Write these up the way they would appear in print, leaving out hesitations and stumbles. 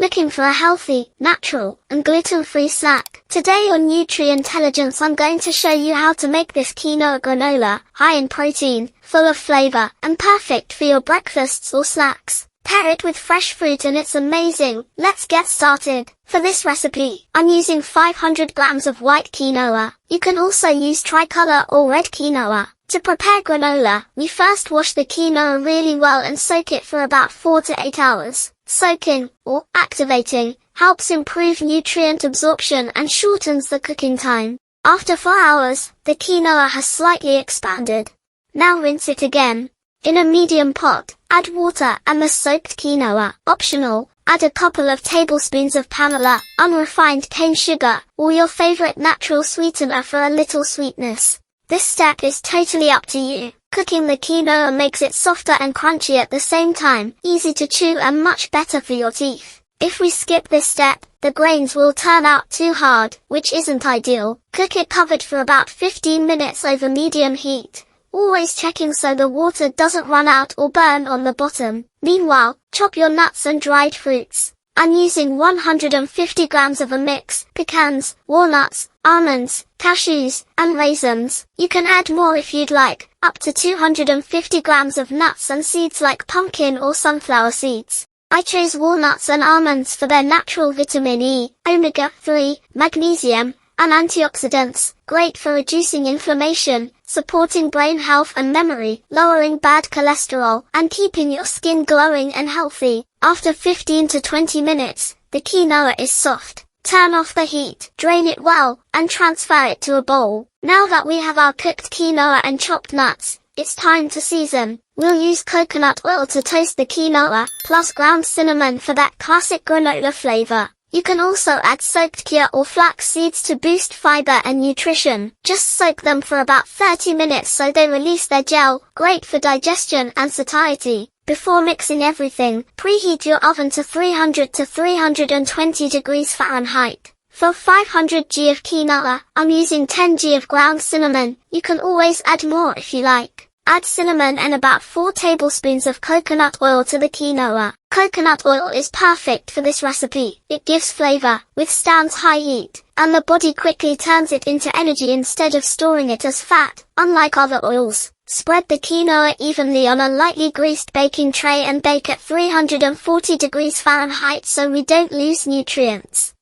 Looking for a healthy, natural, and gluten-free snack? Today on Nutri-Intelligence I'm going to show you how to make this quinoa granola, high in protein, full of flavor, and perfect for your breakfasts or snacks. Pair it with fresh fruit and it's amazing. Let's get started. For this recipe, I'm using 500 grams of white quinoa. You can also use tricolor or red quinoa. To prepare granola, we first wash the quinoa really well and soak it for about 4 to 8 hours. Soaking, or activating, helps improve nutrient absorption and shortens the cooking time. After 4 hours, the quinoa has slightly expanded. Now rinse it again. In a medium pot, add water and the soaked quinoa. Optional, add a couple of tablespoons of panela, unrefined cane sugar, or your favorite natural sweetener for a little sweetness. This step is totally up to you. Cooking the quinoa makes it softer and crunchy at the same time, easy to chew and much better for your teeth. If we skip this step, the grains will turn out too hard, which isn't ideal. Cook it covered for about 15 minutes over medium heat, always checking so the water doesn't run out or burn on the bottom. Meanwhile, chop your nuts and dried fruits. I'm using 150 grams of a mix: pecans, walnuts, almonds, cashews, and raisins. You can add more if you'd like, up to 250 grams of nuts and seeds like pumpkin or sunflower seeds. I chose walnuts and almonds for their natural vitamin E, omega-3, magnesium, and antioxidants, great for reducing inflammation, supporting brain health and memory, lowering bad cholesterol, and keeping your skin glowing and healthy. After 15 to 20 minutes, the quinoa is soft. Turn off the heat, drain it well, and transfer it to a bowl. Now that we have our cooked quinoa and chopped nuts, it's time to season. We'll use coconut oil to toast the quinoa, plus ground cinnamon for that classic granola flavor. You can also add soaked chia or flax seeds to boost fiber and nutrition. Just soak them for about 30 minutes so they release their gel, great for digestion and satiety. Before mixing everything, preheat your oven to 300 to 320 degrees Fahrenheit. For 500 g of quinoa, I'm using 10 g of ground cinnamon. You can always add more if you like. Add cinnamon and about 4 tablespoons of coconut oil to the quinoa. Coconut oil is perfect for this recipe. It gives flavor, withstands high heat, and the body quickly turns it into energy instead of storing it as fat, unlike other oils. Spread the quinoa evenly on a lightly greased baking tray and bake at 340 degrees Fahrenheit so we don't lose nutrients.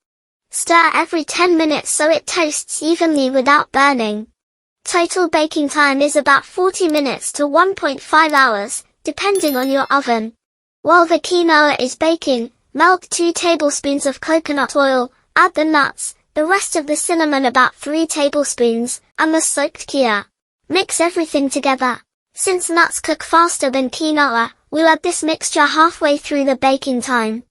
Stir every 10 minutes so it toasts evenly without burning. Total baking time is about 40 minutes to 1.5 hours, depending on your oven. While the quinoa is baking, melt 2 tablespoons of coconut oil, add the nuts, the rest of the cinnamon about 3 tablespoons, and the soaked chia. Mix everything together. Since nuts cook faster than quinoa, we'll add this mixture halfway through the baking time.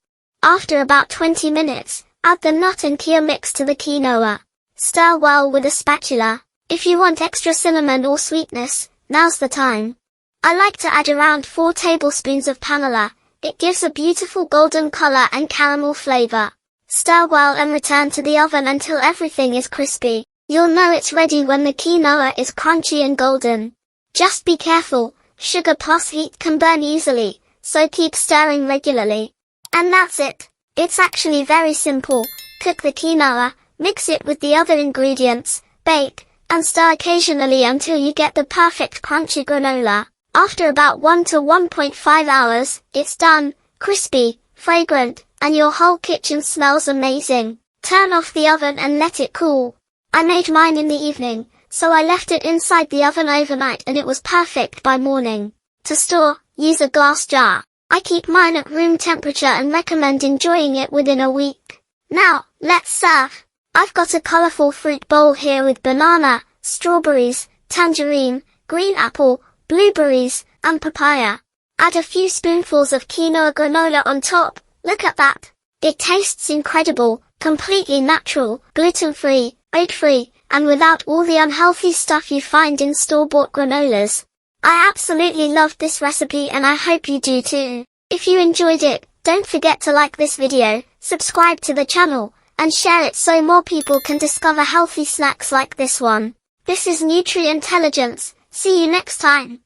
After about 20 minutes, add the nut and chia mix to the quinoa. Stir well with a spatula. If you want extra cinnamon or sweetness, now's the time. I like to add around 4 tablespoons of panela. It gives a beautiful golden color and caramel flavor. Stir well and return to the oven until everything is crispy. You'll know it's ready when the quinoa is crunchy and golden. Just be careful, sugar plus heat can burn easily, so keep stirring regularly. And that's it. It's actually very simple. Cook the quinoa, mix it with the other ingredients, bake, and stir occasionally until you get the perfect crunchy granola. After about 1 to 1.5 hours, it's done, crispy, fragrant, and your whole kitchen smells amazing. Turn off the oven and let it cool. I made mine in the evening, so I left it inside the oven overnight and it was perfect by morning. To store, use a glass jar. I keep mine at room temperature and recommend enjoying it within a week. Now, let's serve. I've got a colorful fruit bowl here with banana, strawberries, tangerine, green apple, blueberries, and papaya. Add a few spoonfuls of quinoa granola on top. Look at that. It tastes incredible, completely natural, gluten-free, oat-free, and without all the unhealthy stuff you find in store-bought granolas. I absolutely loved this recipe and I hope you do too. If you enjoyed it, don't forget to like this video, subscribe to the channel, and share it so more people can discover healthy snacks like this one. This is Nutri-Intelligence. See you next time.